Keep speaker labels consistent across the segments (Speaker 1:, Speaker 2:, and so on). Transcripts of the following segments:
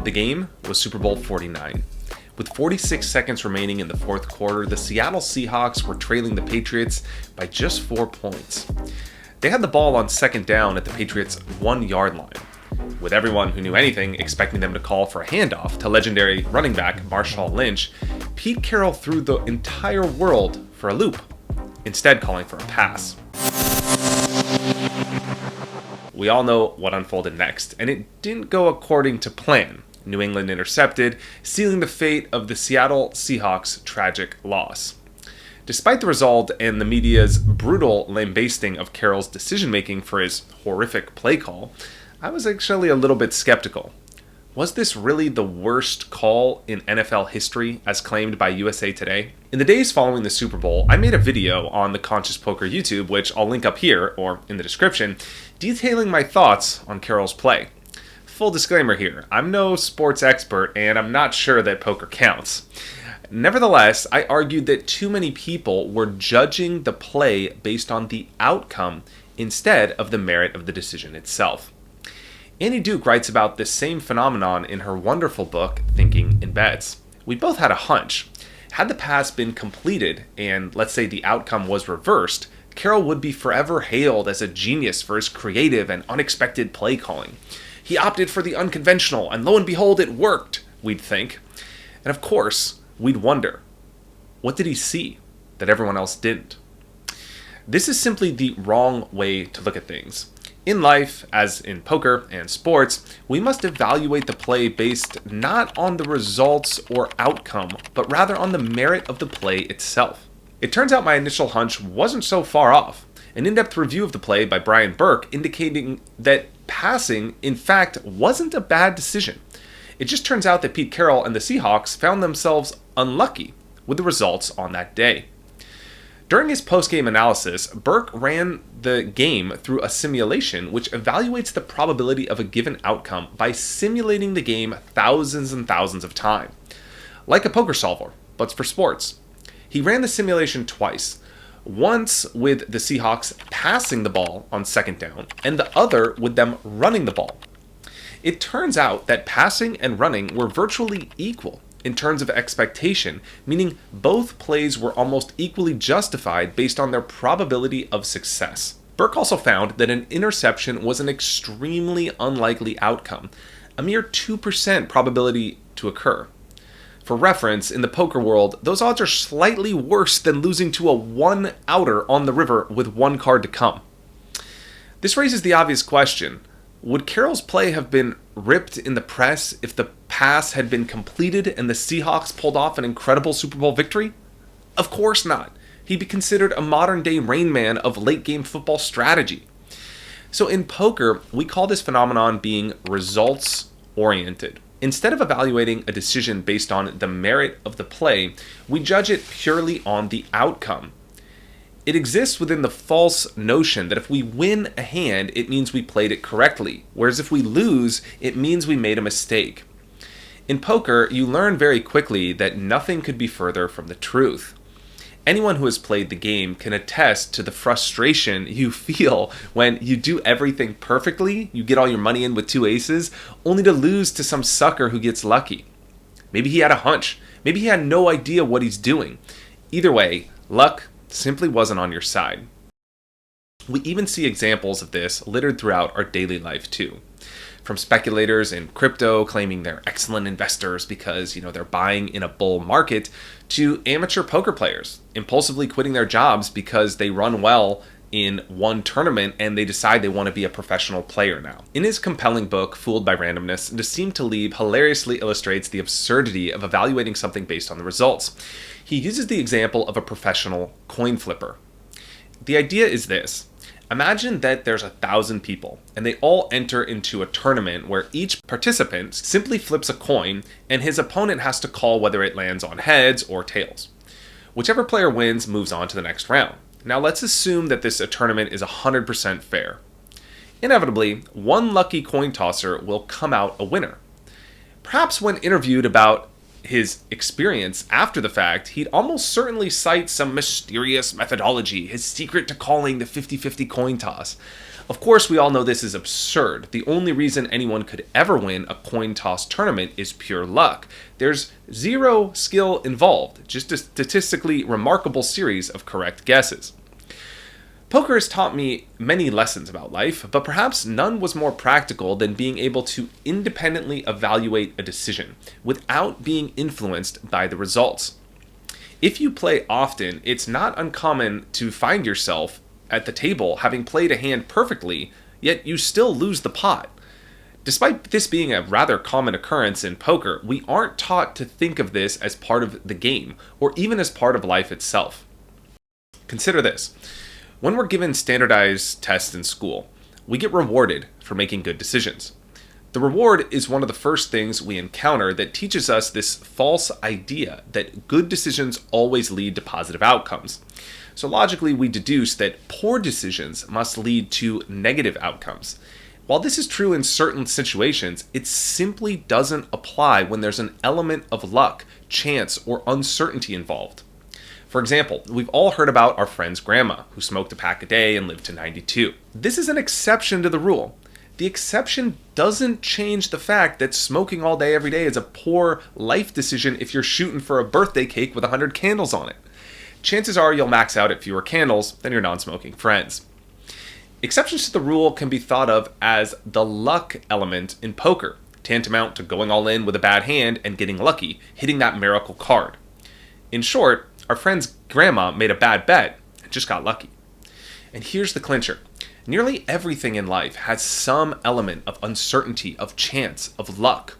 Speaker 1: The game was Super Bowl 49. With 46 seconds remaining in the fourth quarter, the Seattle Seahawks were trailing the Patriots by just 4 points. They had the ball on second down at the Patriots' 1-yard line, with everyone who knew anything expecting them to call for a handoff to legendary running back Marshawn Lynch. Pete Carroll threw the entire world for a loop, instead calling for a pass. We all know what unfolded next, and it didn't go according to plan. New England intercepted, sealing the fate of the Seattle Seahawks' tragic loss. Despite the result and the media's brutal lambasting of Carroll's decision-making for his horrific play call, I was actually a little bit skeptical. Was this really the worst call in NFL history, as claimed by USA Today? In the days following the Super Bowl, I made a video on the Conscious Poker YouTube, which I'll link up here, or in the description, detailing my thoughts on Carroll's play. Full disclaimer here, I'm no sports expert, and I'm not sure that poker counts. Nevertheless, I argued that too many people were judging the play based on the outcome instead of the merit of the decision itself. Annie Duke writes about this same phenomenon in her wonderful book, Thinking in Bets. We both had a hunch. Had the pass been completed, and let's say the outcome was reversed, Carroll would be forever hailed as a genius for his creative and unexpected play calling. He opted for the unconventional, and lo and behold, it worked, we'd think. And of course, we'd wonder, what did he see that everyone else didn't? This is simply the wrong way to look at things. In life, as in poker and sports, we must evaluate the play based not on the results or outcome, but rather on the merit of the play itself. It turns out my initial hunch wasn't so far off. An in-depth review of the play by Brian Burke indicating that passing, in fact, wasn't a bad decision. It just turns out that Pete Carroll and the Seahawks found themselves unlucky with the results on that day. During his post-game analysis, Burke ran the game through a simulation which evaluates the probability of a given outcome by simulating the game thousands and thousands of times. Like a poker solver, but for sports. He ran the simulation twice. Once with the Seahawks passing the ball on second down, and the other with them running the ball. It turns out that passing and running were virtually equal in terms of expectation, meaning both plays were almost equally justified based on their probability of success. Burke also found that an interception was an extremely unlikely outcome, a mere 2% probability to occur. For reference, in the poker world, those odds are slightly worse than losing to a one-outer on the river with one card to come. This raises the obvious question. Would Carroll's play have been ripped in the press if the pass had been completed and the Seahawks pulled off an incredible Super Bowl victory? Of course not. He'd be considered a modern-day Rain Man of late-game football strategy. So in poker, we call this phenomenon being results-oriented. Instead of evaluating a decision based on the merit of the play, we judge it purely on the outcome. It exists within the false notion that if we win a hand, it means we played it correctly, whereas if we lose, it means we made a mistake. In poker, you learn very quickly that nothing could be further from the truth. Anyone who has played the game can attest to the frustration you feel when you do everything perfectly, you get all your money in with 2 aces, only to lose to some sucker who gets lucky. Maybe he had a hunch. Maybe he had no idea what he's doing. Either way, luck simply wasn't on your side. We even see examples of this littered throughout our daily life too. From speculators in crypto claiming they're excellent investors because, they're buying in a bull market, to amateur poker players impulsively quitting their jobs because they run well in one tournament and they decide they want to be a professional player now. In his compelling book, Fooled by Randomness, Nassim Taleb hilariously illustrates the absurdity of evaluating something based on the results. He uses the example of a professional coin flipper. The idea is this. Imagine that there's 1,000 people, and they all enter into a tournament where each participant simply flips a coin, and his opponent has to call whether it lands on heads or tails. Whichever player wins moves on to the next round. Now let's assume that this tournament is 100% fair. Inevitably, one lucky coin tosser will come out a winner. Perhaps when interviewed about his experience after the fact, he'd almost certainly cite some mysterious methodology, his secret to calling the 50-50 coin toss. Of course, we all know this is absurd. The only reason anyone could ever win a coin toss tournament is pure luck. There's zero skill involved, just a statistically remarkable series of correct guesses. Poker has taught me many lessons about life, but perhaps none was more practical than being able to independently evaluate a decision without being influenced by the results. If you play often, it's not uncommon to find yourself at the table having played a hand perfectly, yet you still lose the pot. Despite this being a rather common occurrence in poker, we aren't taught to think of this as part of the game, or even as part of life itself. Consider this. When we're given standardized tests in school, we get rewarded for making good decisions. The reward is one of the first things we encounter that teaches us this false idea that good decisions always lead to positive outcomes. So logically, we deduce that poor decisions must lead to negative outcomes. While this is true in certain situations, it simply doesn't apply when there's an element of luck, chance, or uncertainty involved. For example, we've all heard about our friend's grandma, who smoked a pack a day and lived to 92. This is an exception to the rule. The exception doesn't change the fact that smoking all day every day is a poor life decision if you're shooting for a birthday cake with 100 candles on it. Chances are you'll max out at fewer candles than your non-smoking friends. Exceptions to the rule can be thought of as the luck element in poker, tantamount to going all in with a bad hand and getting lucky, hitting that miracle card. In short, our friend's grandma made a bad bet and just got lucky. And here's the clincher. Nearly everything in life has some element of uncertainty, of chance, of luck.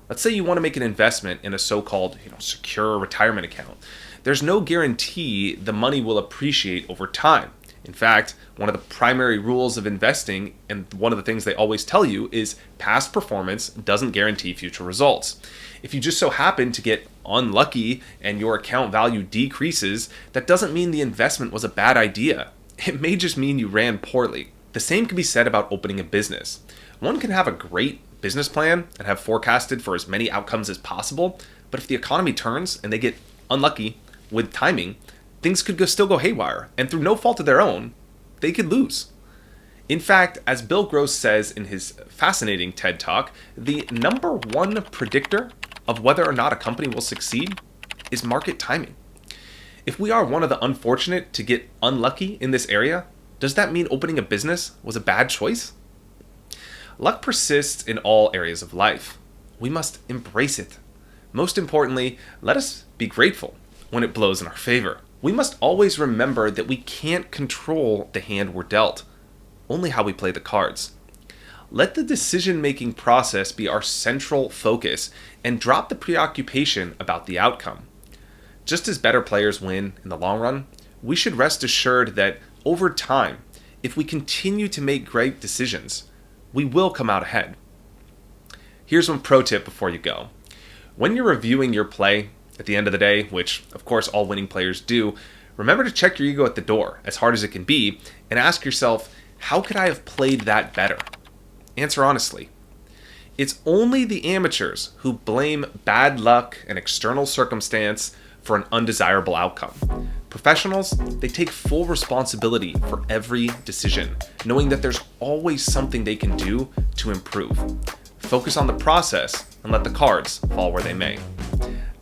Speaker 1: Let's say you want to make an investment in a so-called secure retirement account. There's no guarantee the money will appreciate over time. In fact, one of the primary rules of investing, and one of the things they always tell you, is past performance doesn't guarantee future results. If you just so happen to get unlucky and your account value decreases, that doesn't mean the investment was a bad idea. It may just mean you ran poorly. The same can be said about opening a business. One can have a great business plan and have forecasted for as many outcomes as possible, but if the economy turns and they get unlucky with timing, things could still go haywire, and through no fault of their own, they could lose. In fact, as Bill Gross says in his fascinating TED Talk, the number one predictor of whether or not a company will succeed is market timing. If we are one of the unfortunate to get unlucky in this area, does that mean opening a business was a bad choice? Luck persists in all areas of life. We must embrace it. Most importantly, let us be grateful when it blows in our favor. We must always remember that we can't control the hand we're dealt, only how we play the cards. Let the decision-making process be our central focus and drop the preoccupation about the outcome. Just as better players win in the long run, we should rest assured that over time, if we continue to make great decisions, we will come out ahead. Here's one pro tip before you go. When you're reviewing your play at the end of the day, which of course all winning players do, remember to check your ego at the door, as hard as it can be, and ask yourself, how could I have played that better? Answer honestly. It's only the amateurs who blame bad luck and external circumstance for an undesirable outcome. Professionals, they take full responsibility for every decision, knowing that there's always something they can do to improve. Focus on the process and let the cards fall where they may.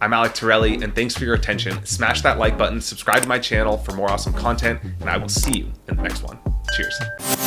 Speaker 1: I'm Alec Torelli, and thanks for your attention. Smash that like button, subscribe to my channel for more awesome content, and I will see you in the next one. Cheers.